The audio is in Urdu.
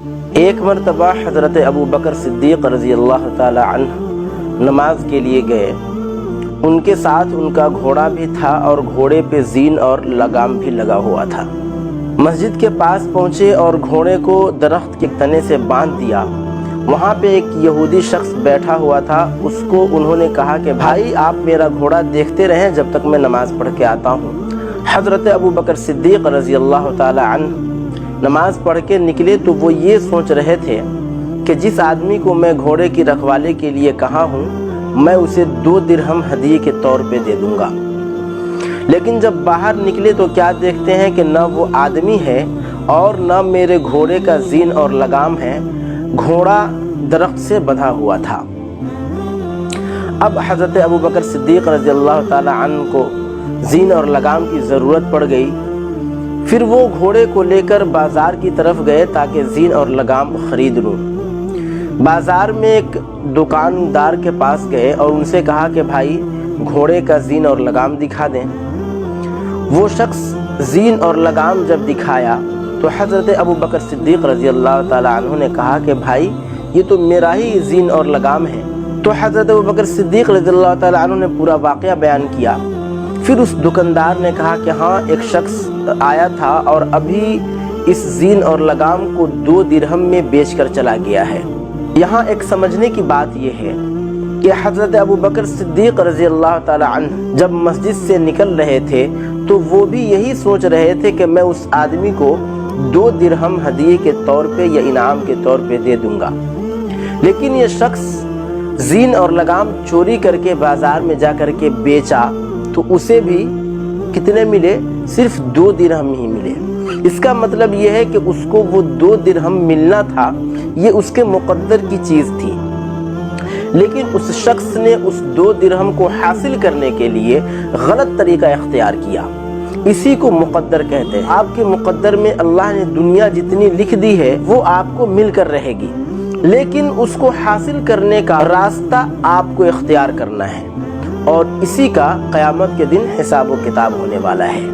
ایک مرتبہ حضرت ابو بکر صدیق رضی اللہ تعالی عنہ نماز کے لیے گئے۔ ان کے ساتھ ان کا گھوڑا بھی تھا اور گھوڑے پہ زین اور لگام بھی لگا ہوا تھا۔ مسجد کے پاس پہنچے اور گھوڑے کو درخت کے تنے سے باندھ دیا۔ وہاں پہ ایک یہودی شخص بیٹھا ہوا تھا، اس کو انہوں نے کہا کہ بھائی آپ میرا گھوڑا دیکھتے رہیں جب تک میں نماز پڑھ کے آتا ہوں۔ حضرت ابو بکر صدیق رضی اللہ تعالی عنہ نماز پڑھ کے نکلے تو وہ یہ سوچ رہے تھے کہ جس آدمی کو میں گھوڑے کی رکھوالی کے لیے کہا ہوں میں اسے 2 درہم ہدیے کے طور پہ دے دوں گا۔ لیکن جب باہر نکلے تو کیا دیکھتے ہیں کہ نہ وہ آدمی ہے اور نہ میرے گھوڑے کا زین اور لگام ہے، گھوڑا درخت سے بندھا ہوا تھا۔ اب حضرت ابو بکر صدیق رضی اللہ تعالی عنہ کو زین اور لگام کی ضرورت پڑ گئی۔ پھر وہ گھوڑے کو لے کر بازار کی طرف گئے تاکہ زین اور لگام خرید لوں۔ بازار میں ایک دکاندار کے پاس گئے اور ان سے کہا کہ بھائی گھوڑے کا زین اور لگام دکھا دیں۔ وہ شخص زین اور لگام جب دکھایا تو حضرت ابو بکر صدیق رضی اللہ تعالی عنہ نے کہا کہ بھائی یہ تو میرا ہی زین اور لگام ہے۔ تو حضرت ابو بکر صدیق رضی اللہ تعالی عنہ نے پورا واقعہ بیان کیا۔ پھر اس دکاندار نے کہا کہ ہاں ایک شخص آیا تھا اور ابھی اس زین اور لگام کو 2 درہم میں بیچ کر چلا گیا ہے۔ یہاں ایک سمجھنے کی بات یہ ہے کہ حضرت ابو بکر صدیق رضی اللہ تعالی عنہ جب مسجد سے نکل رہے تھے تو وہ بھی یہی سوچ رہے تھے کہ میں اس آدمی کو 2 درہم ہدیے کے طور پہ یا انعام کے طور پہ دے دوں گا، لیکن یہ شخص زین اور لگام چوری کر کے بازار میں جا کر کے بیچا تو اسے بھی کتنے ملے؟ صرف 2 درہم ہی ملے۔ اس کا مطلب یہ ہے کہ اس کو وہ 2 درہم ملنا تھا، یہ اس کے مقدر کی چیز تھی، لیکن اس شخص نے اس 2 درہم کو حاصل کرنے کے لیے غلط طریقہ اختیار کیا۔ اسی کو مقدر کہتے ہیں۔ آپ کے مقدر میں اللہ نے دنیا جتنی لکھ دی ہے وہ آپ کو مل کر رہے گی، لیکن اس کو حاصل کرنے کا راستہ آپ کو اختیار کرنا ہے، اور اسی کا قیامت کے دن حساب و کتاب ہونے والا ہے۔